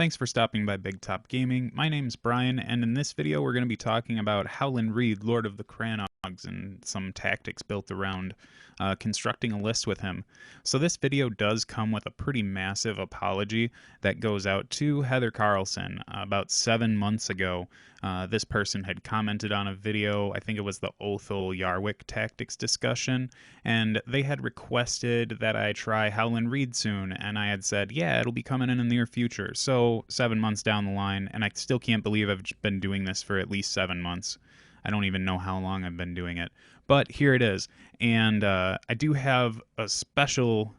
Thanks for stopping by Big Top Gaming. My name's Brian, and in this video we're going to be talking about Howland Reed, Lord of the Crannogs, and some tactics built around constructing a list with him. So this video does come with a pretty massive apology that goes out to Heather Carlson. About 7 months ago, this person had commented on a video, I think it was the Othel Yarwick tactics discussion, and they had requested that I try Howland Reed soon, and I had said, yeah, it'll be coming in the near future. So 7 months down the line, and I still can't believe I've been doing this for at least 7 months. I don't even know how long I've been doing it, but here it is. And I do have a special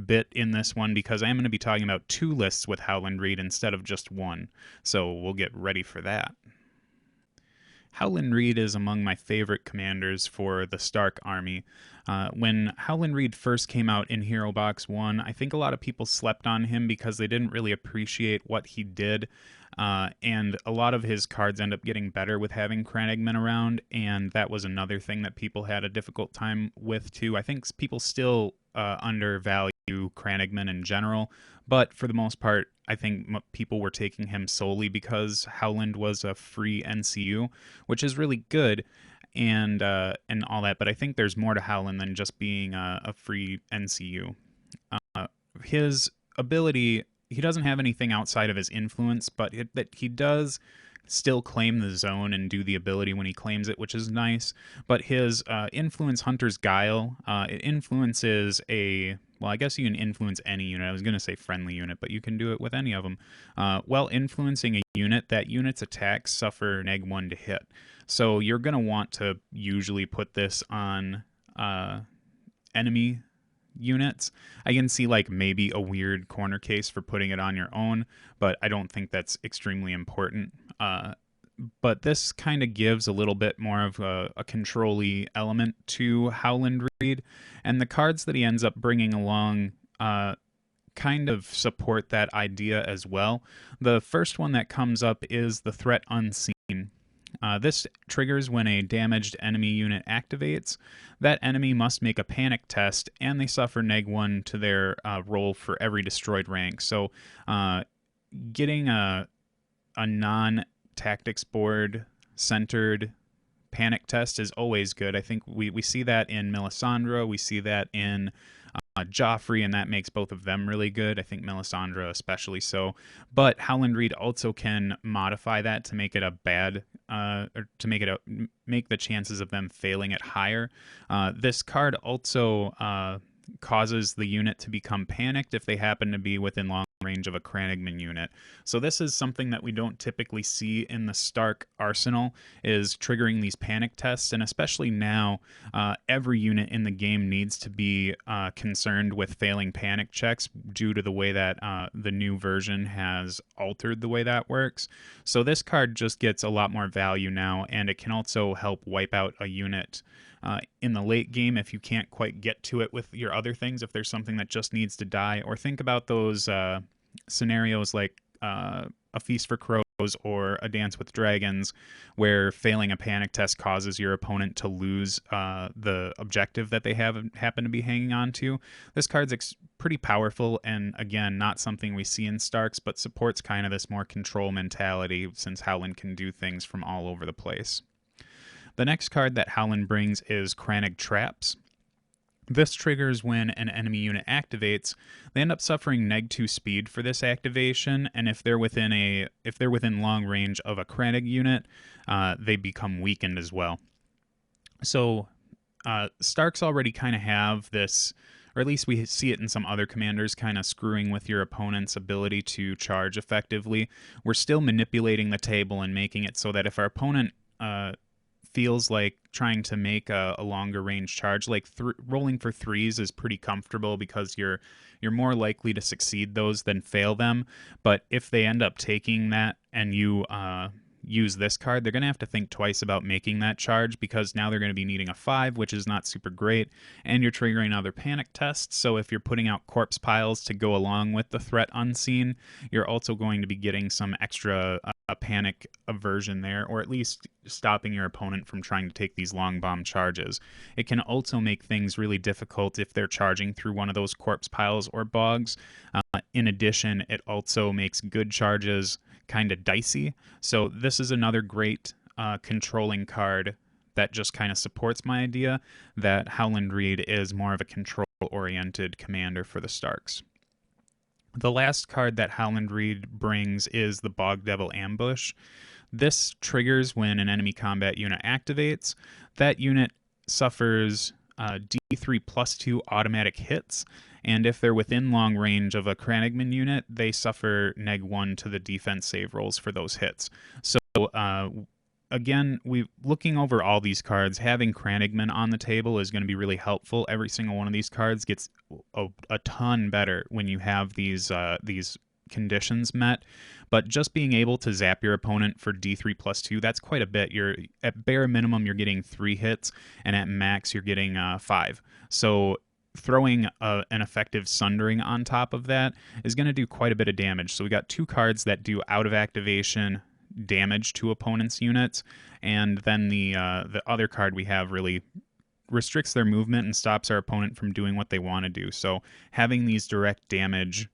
bit in this one because I am going to be talking about 2 lists with Howland Reed instead of just one. So we'll get ready for that. Howland Reed is among my favorite commanders for the Stark army. When Howland Reed first came out in Hero Box 1, I think a lot of people slept on him because they didn't really appreciate what he did, and a lot of his cards end up getting better with having Crannogs around, and that was another thing that people had a difficult time with too. I think people still undervalue Crannogs in general, but for the most part, I think people were taking him solely because Howland was a free NCU, which is really good and all that. But I think there's more to Howland than just being a free NCU. His ability, he doesn't have anything outside of his influence, but that he does still claim the zone and do the ability when he claims it, which is nice. But his influence, Hunter's Guile, it influences a... Well, I guess you can influence any unit. I was going to say friendly unit, but you can do it with any of them. While influencing a unit, that unit's attacks suffer -1 to hit. So you're going to want to usually put this on enemy units. I can see like maybe a weird corner case for putting it on your own, but I don't think that's extremely important. But this kind of gives a little bit more of a control-y element to Howland Reed, and the cards that he ends up bringing along kind of support that idea as well. The first one that comes up is the Threat Unseen. This triggers when a damaged enemy unit activates. That enemy must make a panic test, and they suffer -1 to their roll for every destroyed rank. So getting a non-tactics board centered panic test is always good. I think we see that in Melisandre, we see that in Joffrey, and that makes both of them really good. I think Melisandre especially so. But Howland Reed also can modify that to make it a bad, or to make it make the chances of them failing it higher. This card also causes the unit to become panicked if they happen to be within long range of a Crannogs unit. So this is something that we don't typically see in the Stark arsenal, is triggering these panic tests, and especially now, every unit in the game needs to be concerned with failing panic checks due to the way that the new version has altered the way that works. So this card just gets a lot more value now, and it can also help wipe out a unit in the late game if you can't quite get to it with your other things, if there's something that just needs to die. Or think about those scenarios like A Feast for Crows or A Dance with Dragons, where failing a panic test causes your opponent to lose the objective that they happen to be hanging on to. This card's pretty powerful, and again, not something we see in Starks, but supports kind of this more control mentality since Howland can do things from all over the place. The next card that Howland brings is Crannog Traps. This triggers when an enemy unit activates. They end up suffering -2 speed for this activation, and if they're within long range of a Crannog unit, they become weakened as well. So Starks already kind of have this, or at least we see it in some other commanders, kind of screwing with your opponent's ability to charge effectively. We're still manipulating the table and making it so that if our opponent feels like trying to make a longer range charge, like rolling for 3s is pretty comfortable because you're more likely to succeed those than fail them. But if they end up taking that and you use this card, they're going to have to think twice about making that charge, because now they're going to be needing a 5, which is not super great, and you're triggering other panic tests. So if you're putting out corpse piles to go along with the Threat Unseen, you're also going to be getting some extra a panic aversion there, or at least stopping your opponent from trying to take these long bomb charges. It can also make things really difficult if they're charging through one of those corpse piles or bogs. In addition, it also makes good charges kind of dicey. So this is another great controlling card that just kind of supports my idea that Howland Reed is more of a control-oriented commander for the Starks. The last card that Howland Reed brings is the Bog Devil Ambush. This triggers when an enemy combat unit activates. That unit suffers D3 plus 2 automatic hits, and if they're within long range of a Crannogs unit, they suffer -1 to the defense save rolls for those hits. So again, looking over all these cards, having Crannogs on the table is going to be really helpful. Every single one of these cards gets a ton better when you have these conditions met. But just being able to zap your opponent for D3 plus 2, that's quite a bit. You're at bare minimum, you're getting 3 hits, and at max, you're getting 5. So throwing an effective Sundering on top of that is going to do quite a bit of damage. So we got 2 cards that do out of activation damage to opponents' units, and then the other card we have really restricts their movement and stops our opponent from doing what they want to do. So having these direct damage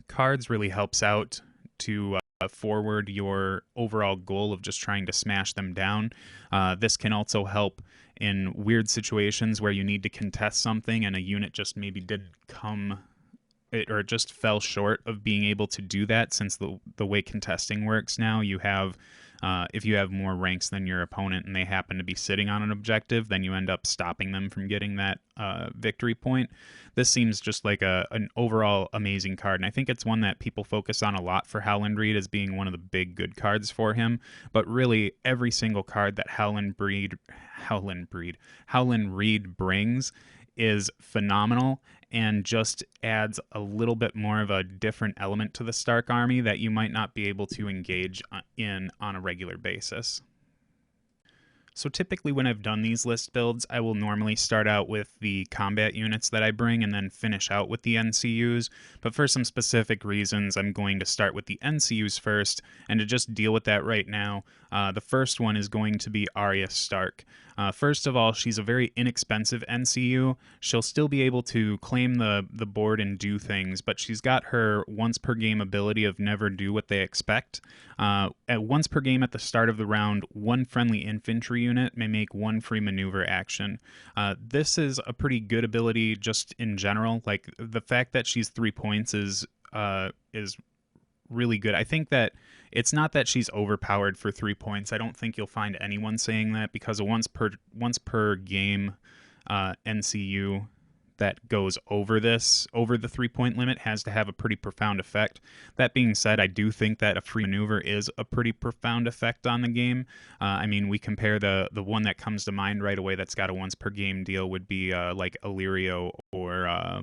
cards really helps out to forward your overall goal of just trying to smash them down. This can also help in weird situations where you need to contest something and a unit just maybe didn't come or it just fell short of being able to do that, since the way contesting works now, you have if you have more ranks than your opponent and they happen to be sitting on an objective, then you end up stopping them from getting that victory point. This seems just like an overall amazing card, and I think it's one that people focus on a lot for Howland Reed as being one of the big good cards for him, but really every single card that Howland Reed brings is phenomenal and just adds a little bit more of a different element to the Stark army that you might not be able to engage in on a regular basis. So typically when I've done these list builds, I will normally start out with the combat units that I bring and then finish out with the NCUs. But for some specific reasons, I'm going to start with the NCUs first, and to just deal with that right now, the first one is going to be Arya Stark. First of all, she's a very inexpensive NCU. She'll still be able to claim the board and do things, but she's got her once per game ability of never do what they expect. At once per game at the start of the round, one friendly infantry unit may make one free maneuver action. This is a pretty good ability just in general. Like, the fact that she's 3 points is really good. I think that it's not that she's overpowered for 3 points. I don't think you'll find anyone saying that, because a once per game NCU that goes over the 3-point limit has to have a pretty profound effect. That being said, I do think that a free maneuver is a pretty profound effect on the game. I mean, we compare the one that comes to mind right away that's got a once per game deal would be like Illyrio or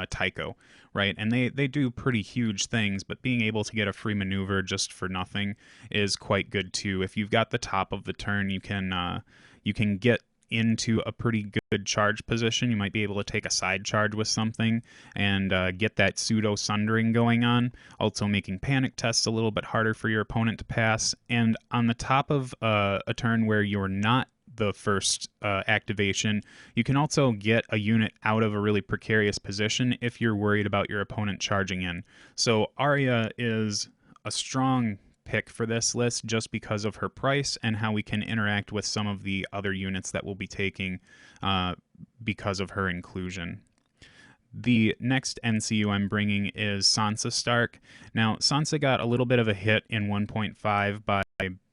Tycho, right? And they do pretty huge things, but being able to get a free maneuver just for nothing is quite good too. If you've got the top of the turn, you can get into a pretty good charge position. You might be able to take a side charge with something and get that pseudo sundering going on, also making panic tests a little bit harder for your opponent to pass. And on the top of a turn where you're not the first activation, you can also get a unit out of a really precarious position if you're worried about your opponent charging in. So Arya is a strong pick for this list just because of her price and how we can interact with some of the other units that we'll be taking because of her inclusion. The next NCU I'm bringing is Sansa Stark. Now, Sansa got a little bit of a hit in 1.5 by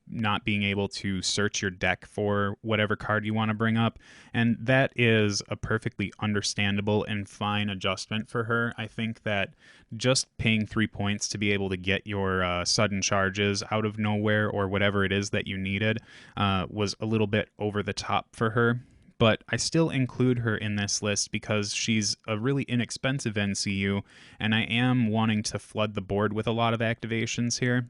not being able to search your deck for whatever card you want to bring up, and that is a perfectly understandable and fine adjustment for her. I think that just paying 3 points to be able to get your sudden charges out of nowhere or whatever it is that you needed was a little bit over the top for her. But I still include her in this list because she's a really inexpensive NCU, and I am wanting to flood the board with a lot of activations here.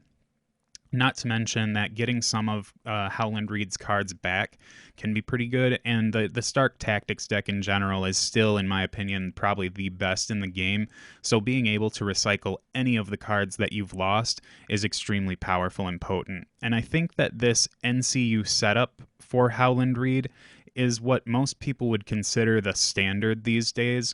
Not to mention that getting some of Howland Reed's cards back can be pretty good, and the Stark Tactics deck in general is still, in my opinion, probably the best in the game. So being able to recycle any of the cards that you've lost is extremely powerful and potent. And I think that this NCU setup for Howland Reed is what most people would consider the standard these days,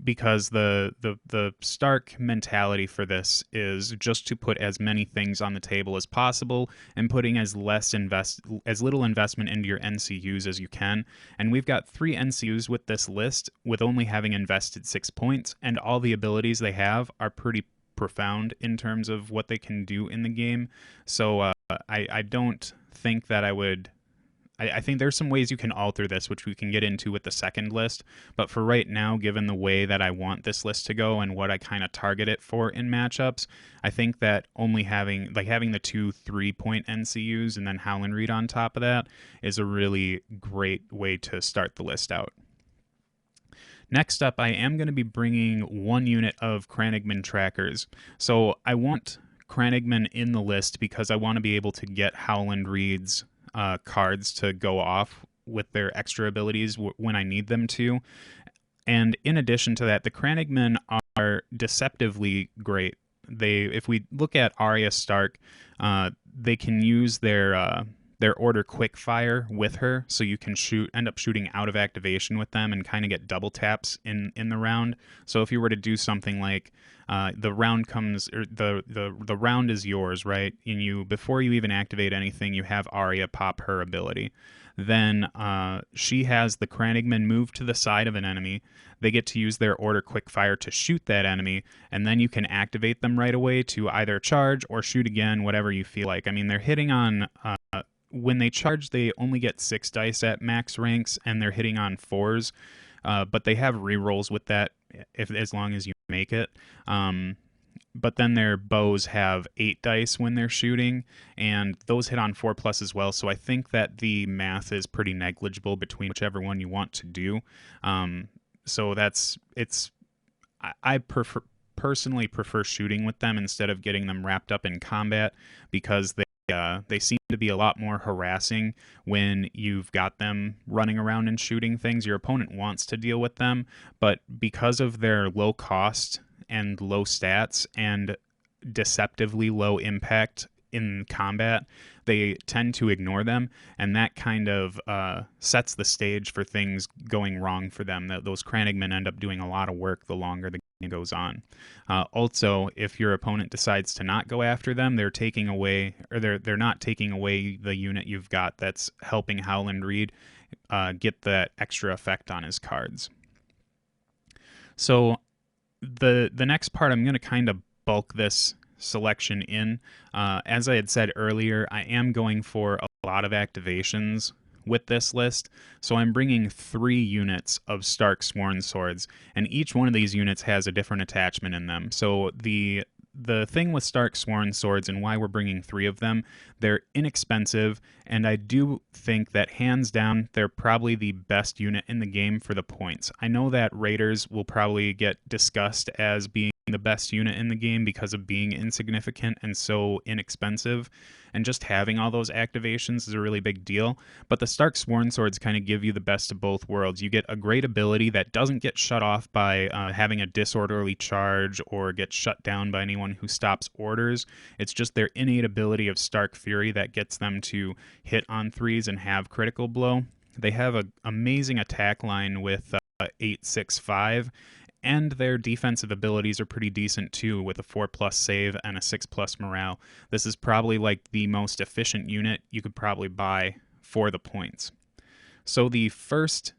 because the Stark mentality for this is just to put as many things on the table as possible and putting as little investment into your NCUs as you can. And we've got 3 NCUs with this list, with only having invested 6 points, and all the abilities they have are pretty profound in terms of what they can do in the game. So I don't think that I think there's some ways you can alter this, which we can get into with the second list. But for right now, given the way that I want this list to go and what I kind of target it for in matchups, I think that only having the 2 3-point NCUs and then Howland Reed on top of that is a really great way to start the list out. Next up, I am going to be bringing 1 unit of Crannogman trackers. So I want Crannogman in the list because I want to be able to get Howland Reed's cards to go off with their extra abilities when I need them to. And in addition to that, the Crannogmen are deceptively great. If we look at Arya Stark, they can use their order quickfire with her, so you can end up shooting out of activation with them and kind of get double taps in the round. So if you were to do something like the round comes, or the round is yours, right? And before you even activate anything, you have Arya pop her ability. Then she has the Crannogmen move to the side of an enemy. They get to use their order quickfire to shoot that enemy, and then you can activate them right away to either charge or shoot again, whatever you feel like. I mean, they're hitting on when they charge, they only get 6 dice at max ranks, and they're hitting on 4s. But they have rerolls with that as long as you make it. But then their bows have 8 dice when they're shooting, and those hit on 4+ as well. So I think that the math is pretty negligible between whichever one you want to do. So I personally prefer shooting with them instead of getting them wrapped up in combat, because they seem to be a lot more harassing when you've got them running around and shooting things. Your opponent wants to deal with them, but because of their low cost and low stats and deceptively low impact in combat, they tend to ignore them, and that kind of sets the stage for things going wrong for them. Those Crannogmen end up doing a lot of work the longer the game goes on. Also, if your opponent decides to not go after them, they're taking away, or they're not taking away the unit you've got that's helping Howland Reed get that extra effect on his cards. So the next part, I'm going to kind of bulk this selection in. As I had said earlier, I am going for a lot of activations with this list, so I'm bringing 3 units of Stark Sworn Swords, and each one of these units has a different attachment in them. So the thing with Stark Sworn Swords and why we're bringing 3 of them, they're inexpensive, and I do think that hands down they're probably the best unit in the game for the points. I know that Raiders will probably get discussed as being the best unit in the game because of being insignificant and so inexpensive, and just having all those activations is a really big deal. But the Stark Sworn Swords kind of give you the best of both worlds. You get a great ability that doesn't get shut off by having a disorderly charge or get shut down by anyone who stops orders. It's just their innate ability of Stark Fury that gets them to hit on 3s and have critical blow. They have an amazing attack line with 8-6-5, and their defensive abilities are pretty decent too, with a 4+ save and a 6+ morale. This is probably like the most efficient unit you could probably buy for the points. So the first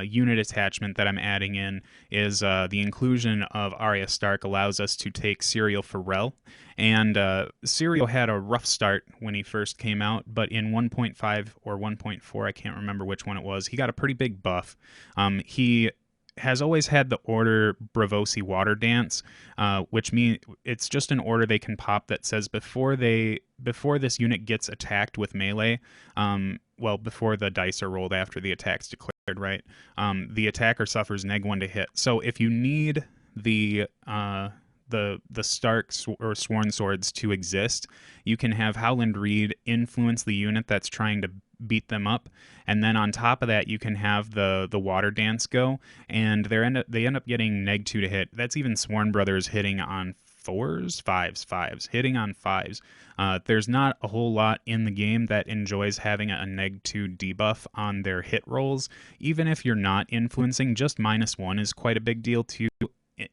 unit attachment that I'm adding in is the inclusion of Arya Stark allows us to take Serial Pharrell. And Serial had a rough start when he first came out, but in 1.5 or 1.4, I can't remember which one it was, he got a pretty big buff. He has always had the order Bravosi Water Dance, which means it's just an order they can pop that says before this unit gets attacked with melee, before the dice are rolled after the attack's declared, right? The attacker suffers -1 to hit. So if you need the the Starks or Sworn Swords to exist. You can have Howland Reed influence the unit that's trying to beat them up, and then on top of that, you can have the Water Dance go, and they end up getting -2 to hit. That's even Sworn Brothers hitting on fours, fives, hitting on fives. There's not a whole lot in the game that enjoys having a -2 debuff on their hit rolls. Even if you're not influencing, just -1 is quite a big deal too,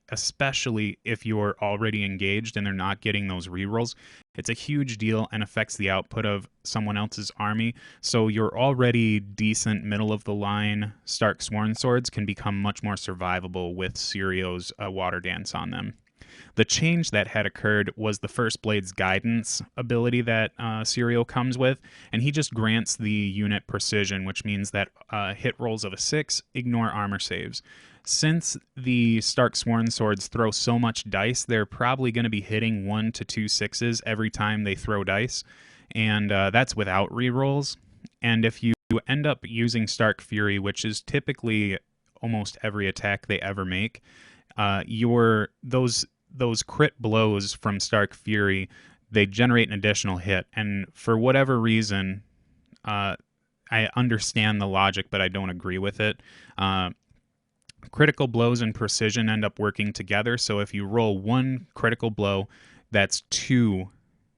especially if you're already engaged and they're not getting those rerolls. It's a huge deal and affects the output of someone else's army. So your already decent middle of the line Stark Sworn Swords can become much more survivable with Sirio's Water Dance on them. The change that had occurred was the First Blade's Guidance ability that Sirio comes with, and he just grants the unit precision, which means that hit rolls of a 6 ignore armor saves. Since the Stark Sworn Swords throw so much dice, they're probably going to be hitting 1 to 2 6s every time they throw dice, and that's without rerolls. And if you end up using Stark Fury, which is typically almost every attack they ever make, those crit blows from Stark Fury, they generate an additional hit. And for whatever reason, I understand the logic, but I don't agree with it. Critical blows and precision end up working together. So if you roll 1 critical blow, that's 2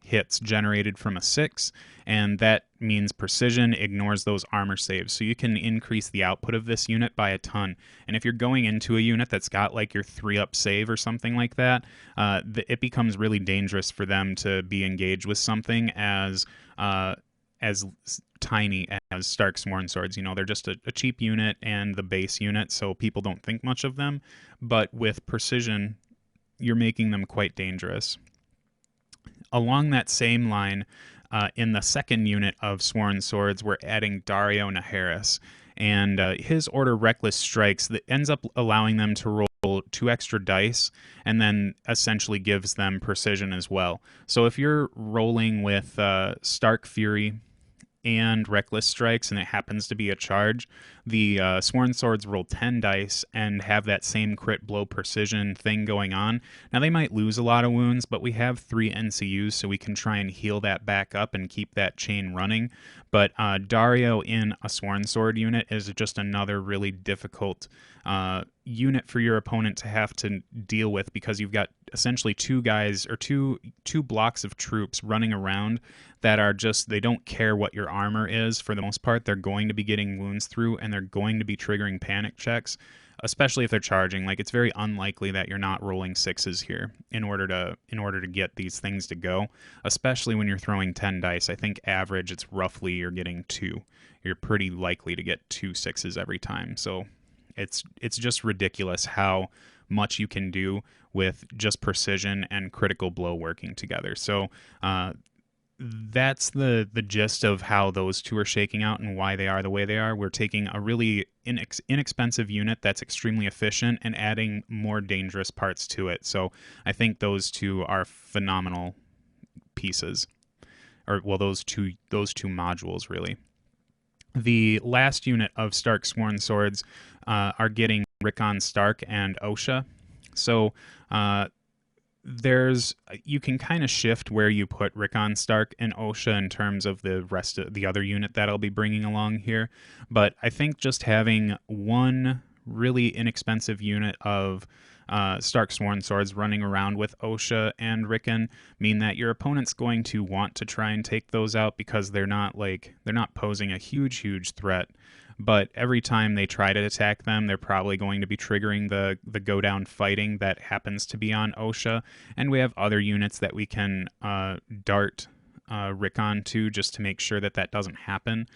hits generated from a 6, and that means precision ignores those armor saves. So you can increase the output of this unit by a ton. And if you're going into a unit that's got like your 3-up save or something like that, it becomes really dangerous for them to be engaged with something as tiny as Stark Sworn Swords. You know, they're just a cheap unit and the base unit, so people don't think much of them. But with precision, you're making them quite dangerous. Along that same line, in the second unit of Sworn Swords, we're adding Dario Naharis. And his Order Reckless Strikes that ends up allowing them to roll 2 extra dice and then essentially gives them precision as well. So if you're rolling with Stark Fury and Reckless Strikes and it happens to be a charge, the Sworn Swords roll 10 dice and have that same crit blow precision thing going on. Now they might lose a lot of wounds, but we have 3 NCUs, so we can try and heal that back up and keep that chain running. But Dario in a Sworn Sword unit is just another really difficult unit for your opponent to have to deal with, because you've got essentially 2 guys or two blocks of troops running around that are just, they don't care what your armor is. For the most part, they're going to be getting wounds through and they're going to be triggering panic checks, especially if they're charging. Like, it's very unlikely that you're not rolling 6s here in order to get these things to go, especially when you're throwing 10 dice. I think average it's roughly you're getting 2. You're pretty likely to get 2 6s every time. So it's just ridiculous how much you can do with just precision and critical blow working together. So that's the gist of how those two are shaking out and why they are the way they are. We're taking a really inexpensive unit that's extremely efficient and adding more dangerous parts to it. So I think those two are phenomenal pieces, or well, those two modules really. The last unit of Stark Sworn Swords are getting Rickon Stark and Osha. So you can kind of shift where you put Rickon Stark and Osha in terms of the rest of the other unit that I'll be bringing along here. But I think just having one really inexpensive unit of Stark Sworn Swords running around with Osha and Rickon mean that your opponent's going to want to try and take those out, because they're not posing a huge threat. But every time they try to attack them, they're probably going to be triggering the go down fighting that happens to be on Osha. And we have other units that we can dart Rickon to, just to make sure that doesn't happen.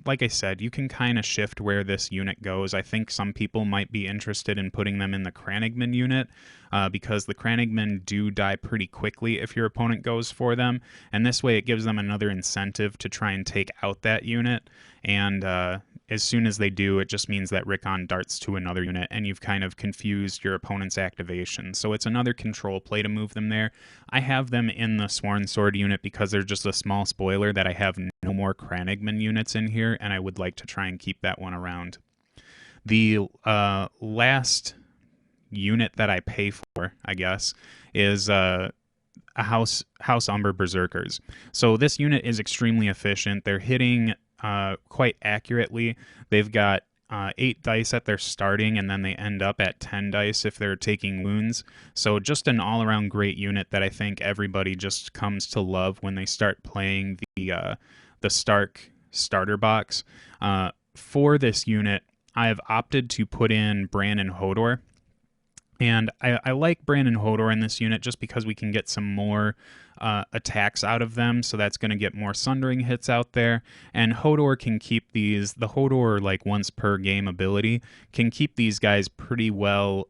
Like I said, you can kind of shift where this unit goes. I think some people might be interested in putting them in the Crannogman unit, because the Crannogman do die pretty quickly if your opponent goes for them, and this way it gives them another incentive to try and take out that unit. And as soon as they do, it just means that Rickon darts to another unit, and you've kind of confused your opponent's activation. So it's another control play to move them there. I have them in the Sworn Sword unit because they're just a small spoiler that I have no more Crannogman units in here, and I would like to try and keep that one around. The last unit that I pay for, I guess, is a House Umber Berserkers. So this unit is extremely efficient. They're hitting quite accurately. They've got 8 dice at their starting, and then they end up at 10 dice if they're taking wounds. So just an all-around great unit that I think everybody just comes to love when they start playing the Stark starter box. For this unit, I have opted to put in Bran and Hodor. And I like Bran and Hodor in this unit just because we can get some more attacks out of them, so that's going to get more Sundering hits out there. And Hodor can keep these, the Hodor, like, once per game ability, can keep these guys pretty well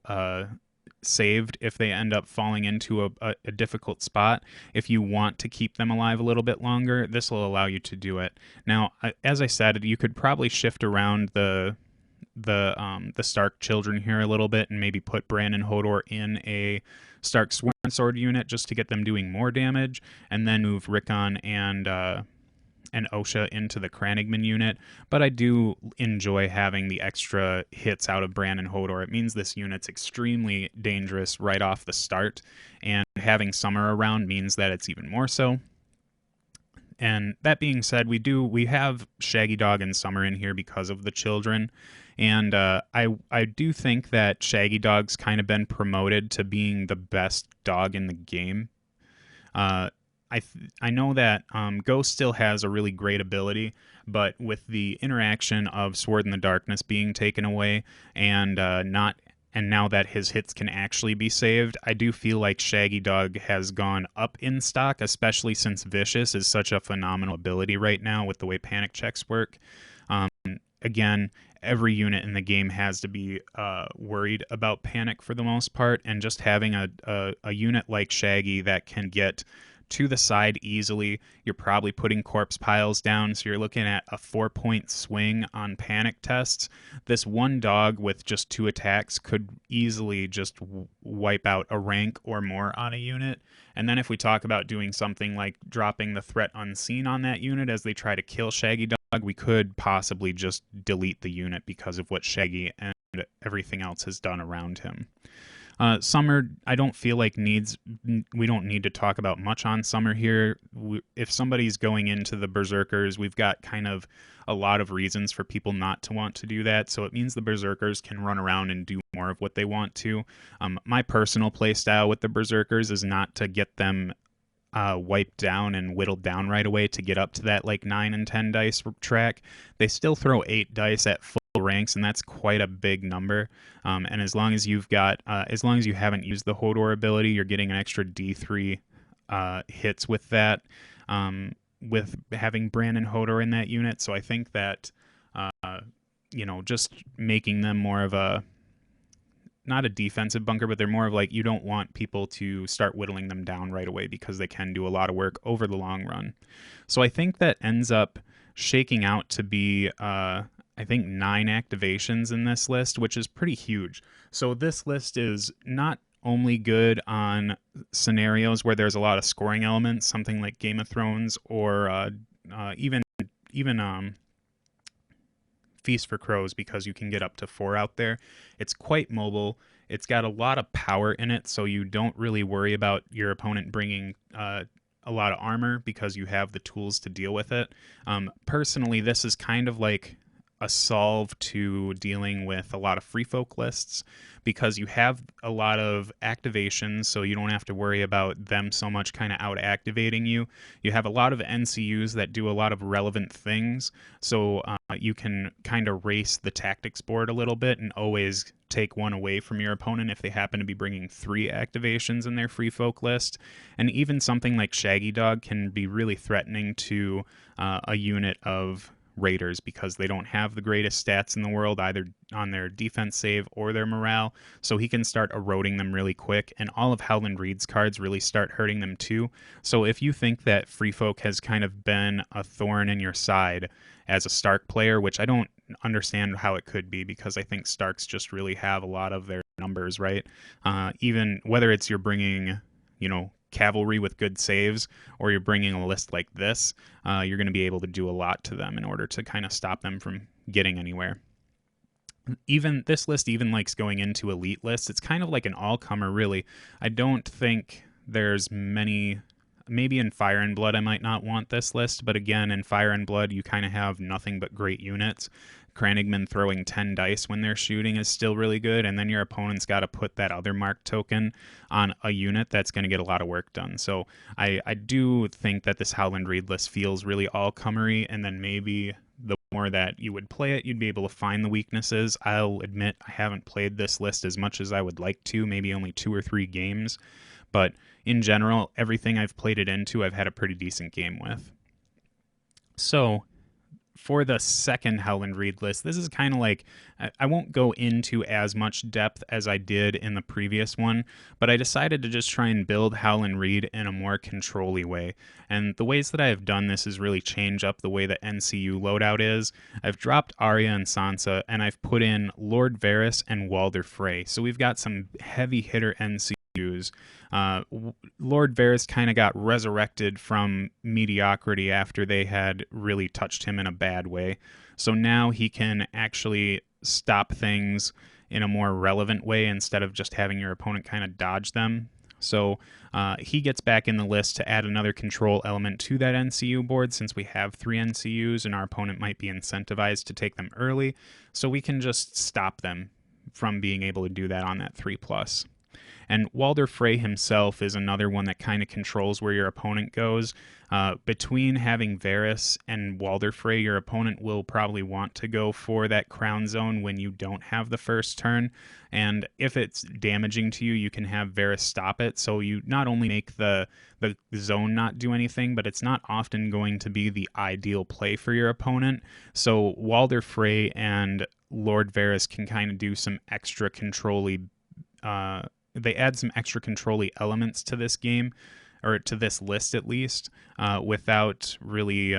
saved if they end up falling into a difficult spot. If you want to keep them alive a little bit longer, this will allow you to do it. Now, as I said, you could probably shift around the Stark children here a little bit and maybe put Bran and Hodor in a Stark Sworn Sword unit just to get them doing more damage, and then move Rickon and Osha into the Crannogman unit. But I do enjoy having the extra hits out of Bran and Hodor. It means this unit's extremely dangerous right off the start, and having Summer around means that it's even more so. And that being said, we have Shaggy Dog and Summer in here because of the children, and I do think that Shaggy Dog's kind of been promoted to being the best dog in the game. I know that Ghost still has a really great ability, but with the interaction of Sword in the Darkness being taken away and now that his hits can actually be saved, I do feel like Shaggy Dog has gone up in stock, especially since Vicious is such a phenomenal ability right now with the way panic checks work. Again, every unit in the game has to be worried about panic for the most part, and just having a unit like Shaggy that can get to the side easily. You're probably putting corpse piles down, so you're looking at a 4-point swing on panic tests. This one dog with just 2 attacks could easily just wipe out a rank or more on a unit. And then if we talk about doing something like dropping the threat unseen on that unit as they try to kill Shaggy Dog, we could possibly just delete the unit because of what Shaggy and everything else has done around him. Summer, I don't feel like we don't need to talk about much on Summer here. If somebody's going into the Berserkers, we've got kind of a lot of reasons for people not to want to do that, so it means the Berserkers can run around and do more of what they want to. My personal playstyle with the Berserkers is not to get them wiped down and whittled down right away to get up to that like 9 and 10 dice track. They still throw 8 dice at full ranks, and that's quite a big number. And as long as you haven't used the Hodor ability, you're getting an extra D3 hits with that, with having Bran and Hodor in that unit. So I think that just making them more of a, not a defensive bunker, but they're more of like, you don't want people to start whittling them down right away because they can do a lot of work over the long run. So I think that ends up shaking out to be I think 9 activations in this list, which is pretty huge. So this list is not only good on scenarios where there's a lot of scoring elements, something like Game of Thrones, or even Feast for Crows, because you can get up to 4 out there. It's quite mobile. It's got a lot of power in it, so you don't really worry about your opponent bringing a lot of armor because you have the tools to deal with it. Personally, this is kind of like a solve to dealing with a lot of free folk lists, because you have a lot of activations, so you don't have to worry about them so much kind of out activating you. You have a lot of NCUs that do a lot of relevant things, so you can kind of race the tactics board a little bit and always take one away from your opponent if they happen to be bringing 3 activations in their free folk list. And even something like Shaggy Dog can be really threatening to a unit of Raiders, because they don't have the greatest stats in the world either on their defense save or their morale, so he can start eroding them really quick, and all of Howland Reed's cards really start hurting them too. So if you think that Free Folk has kind of been a thorn in your side as a Stark player, which I don't understand how it could be, because I think Starks just really have a lot of their numbers, right? Even whether it's you're bringing, cavalry with good saves, or you're bringing a list like this, you're going to be able to do a lot to them in order to kind of stop them from getting anywhere. Even this list even likes going into elite lists. It's kind of like an all-comer, really. I don't think there's many. Maybe in Fire and Blood I might not want this list, but again, in Fire and Blood you kind of have nothing but great units. Crannogman throwing 10 dice when they're shooting is still really good, and then your opponent's got to put that other mark token on a unit that's going to get a lot of work done. So I do think that this Howland Reed list feels really all-comery, and then maybe the more that you would play it, you'd be able to find the weaknesses. I'll admit I haven't played this list as much as I would like to, maybe only 2 or 3 games, but in general, everything I've played it into, I've had a pretty decent game with. So for the second Howland Reed list, this is kind of like, I won't go into as much depth as I did in the previous one, but I decided to just try and build Howland Reed in a more control-y way. And the ways that I have done this is really change up the way the NCU loadout is. I've dropped Arya and Sansa, and I've put in Lord Varys and Walder Frey. So we've got some heavy hitter NCUs. Lord Varys kind of got resurrected from mediocrity after they had really touched him in a bad way. So now he can actually stop things in a more relevant way instead of just having your opponent kind of dodge them. So he gets back in the list to add another control element to that NCU board, since we have 3 NCUs and our opponent might be incentivized to take them early. So we can just stop them from being able to do that on that 3+. And Walder Frey himself is another one that kind of controls where your opponent goes. Between having Varys and Walder Frey, your opponent will probably want to go for that crown zone when you don't have the first turn. And if it's damaging to you, you can have Varys stop it. So you not only make the zone not do anything, but it's not often going to be the ideal play for your opponent. So Walder Frey and Lord Varys can kind of do some extra control-y they add some extra control-y elements to this game, or to this list at least, without really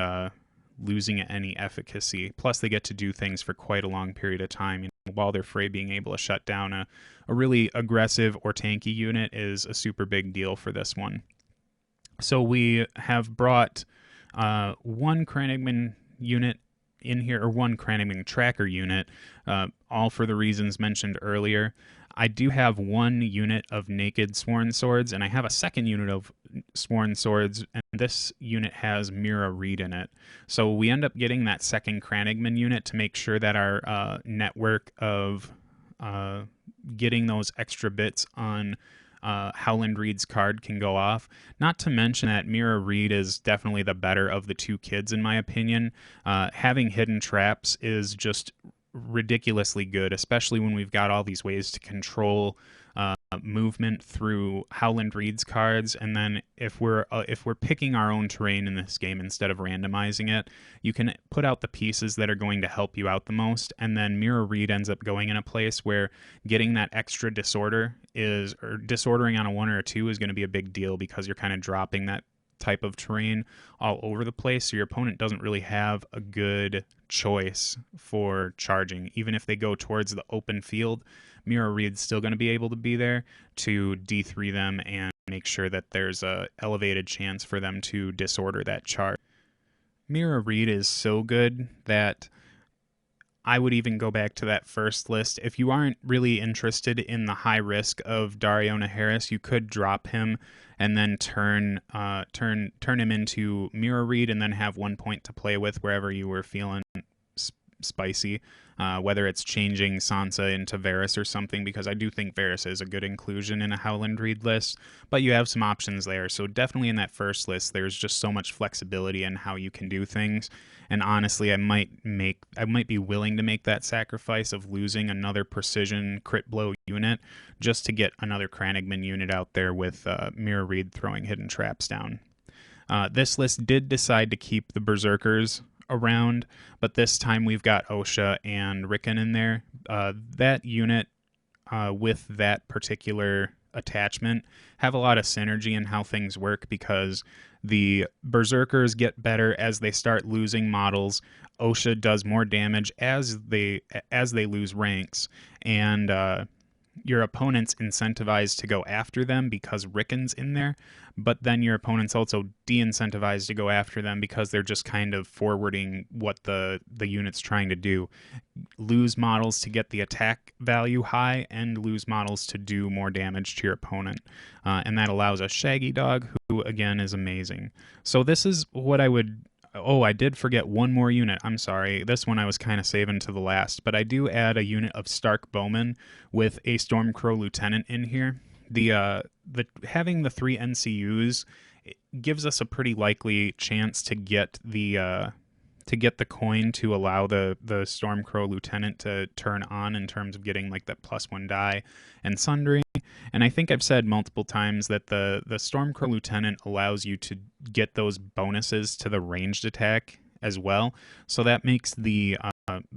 losing any efficacy. Plus, they get to do things for quite a long period of time. Walder Frey being able to shut down a really aggressive or tanky unit is a super big deal for this one. So we have brought one Crannogman unit in here, or one Crannogman tracker unit, all for the reasons mentioned earlier. I do have one unit of naked sworn swords, and I have a second unit of sworn swords, and this unit has Mira Reed in it. So we end up getting that second Crannogman unit to make sure that our network of getting those extra bits on Howland Reed's card can go off. Not to mention that Mira Reed is definitely the better of the 2 kids, in my opinion. Having hidden traps is just ridiculously good, especially when we've got all these ways to control movement through Howland Reed's cards. And then if we're picking our own terrain in this game instead of randomizing it, you can put out the pieces that are going to help you out the most. And then Mira Reed ends up going in a place where getting that extra disorder or disordering on a 1 or a 2 is going to be a big deal, because you're kind of dropping that type of terrain all over the place, so your opponent doesn't really have a good choice for charging. Even if they go towards the open field, Mira Reed's still going to be able to be there to D3 them and make sure that there's a elevated chance for them to disorder that charge. Mira Reed is so good that I would even go back to that first list. If you aren't really interested in the high risk of Dariona Harris, you could drop him and then turn him into Mira Reed, and then have 1 point to play with wherever you were feeling spicy, whether it's changing Sansa into Varys or something, because I do think Varys is a good inclusion in a Howland Reed list, but you have some options there. So definitely in that first list, there's just so much flexibility in how you can do things. And honestly, I might be willing to make that sacrifice of losing another precision crit blow unit just to get another Crannogman unit out there with Mira Reed throwing hidden traps down. This list did decide to keep the Berserkers around, but this time we've got Osha and Rickon in there. That unit with that particular attachment have a lot of synergy in how things work, because the Berserkers get better as they start losing models. Osha does more damage as they lose ranks, and your opponent's incentivized to go after them because Rickon's in there, but then your opponent's also de-incentivized to go after them because they're just kind of forwarding what the unit's trying to do. Lose models to get the attack value high and lose models to do more damage to your opponent. And that allows a Shaggy Dog, who again is amazing. So this is what I would... Oh, I did forget one more unit. I'm sorry. This one I was kind of saving to the last, but I do add a unit of Stark Bowmen with a Stormcrow Lieutenant in here. The having the 3 NCUs gives us a pretty likely chance to get the coin to allow the Stormcrow Lieutenant to turn on in terms of getting like that +1 die and sundering. And I think I've said multiple times that the Stormcrow Lieutenant allows you to get those bonuses to the ranged attack as well. So that makes the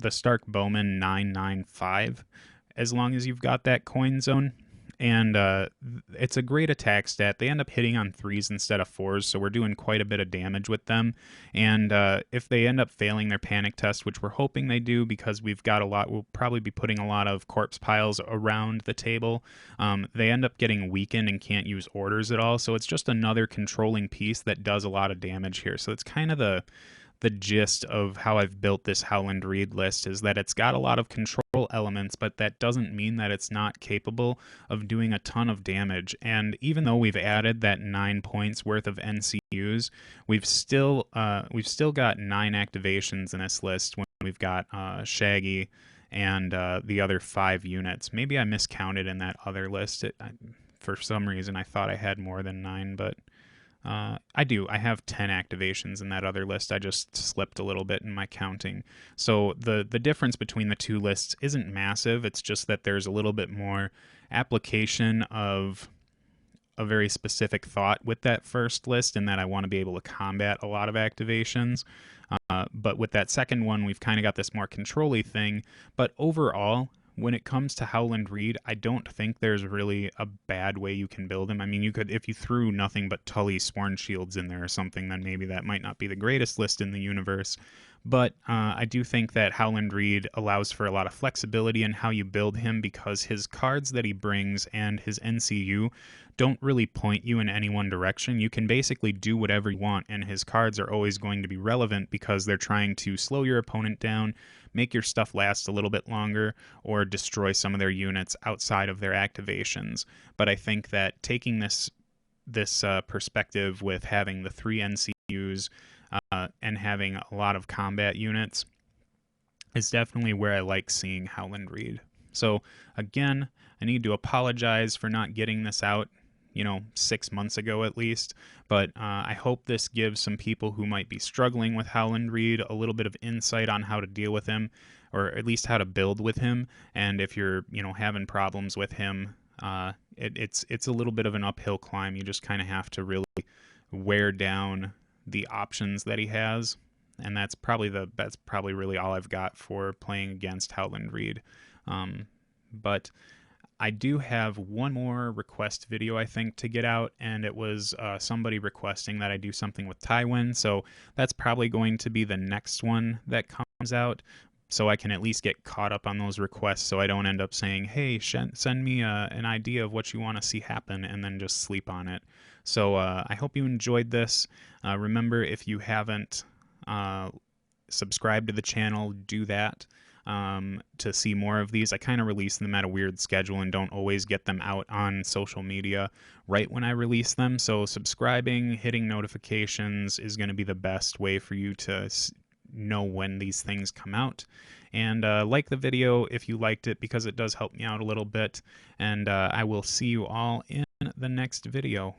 Stark Bowman 995 as long as you've got that coin zone. And it's a great attack stat. They end up hitting on 3s instead of 4s, so we're doing quite a bit of damage with them. And if they end up failing their panic test, which we're hoping they do because we've got a lot, we'll probably be putting a lot of corpse piles around the table, they end up getting weakened and can't use orders at all. So it's just another controlling piece that does a lot of damage here. So it's kind of the gist of how I've built this Howland Reed list, is that it's got a lot of control elements, but that doesn't mean that it's not capable of doing a ton of damage. And even though we've added that 9 points worth of NCUs, we've still got 9 activations in this list when we've got Shaggy and the other 5 units. Maybe I miscounted in that other list. For some reason I thought I had more than 9, but I do. I have 10 activations in that other list. I just slipped a little bit in my counting. So the difference between the 2 lists isn't massive. It's just that there's a little bit more application of a very specific thought with that first list, in that I want to be able to combat a lot of activations. But with that second one, we've kind of got this more control-y thing. But overall, when it comes to Howland Reed, I don't think there's really a bad way you can build him. I mean, you could, if you threw nothing but Tully Sworn Shields in there or something, then maybe that might not be the greatest list in the universe. But I do think that Howland Reed allows for a lot of flexibility in how you build him, because his cards that he brings and his NCU don't really point you in any one direction. You can basically do whatever you want, and his cards are always going to be relevant because they're trying to slow your opponent down, make your stuff last a little bit longer, or destroy some of their units outside of their activations. But I think that taking this perspective with having the 3 NCUs and having a lot of combat units is definitely where I like seeing Howland Reed. So again, I need to apologize for not getting this out 6 months ago at least, but I hope this gives some people who might be struggling with Howland Reed a little bit of insight on how to deal with him, or at least how to build with him. And if you're having problems with him, it's a little bit of an uphill climb. You just kind of have to really wear down the options that he has, and that's probably really all I've got for playing against Howland Reed. But I do have one more request video, I think, to get out, and it was somebody requesting that I do something with Tywin, so that's probably going to be the next one that comes out, so I can at least get caught up on those requests, so I don't end up saying, hey, send me an idea of what you want to see happen, and then just sleep on it. So I hope you enjoyed this. Remember, if you haven't subscribed to the channel, do that. To see more of these. I kind of release them at a weird schedule and don't always get them out on social media right when I release them. So subscribing, hitting notifications is going to be the best way for you to know when these things come out. And like the video if you liked it, because it does help me out a little bit. And I will see you all in the next video.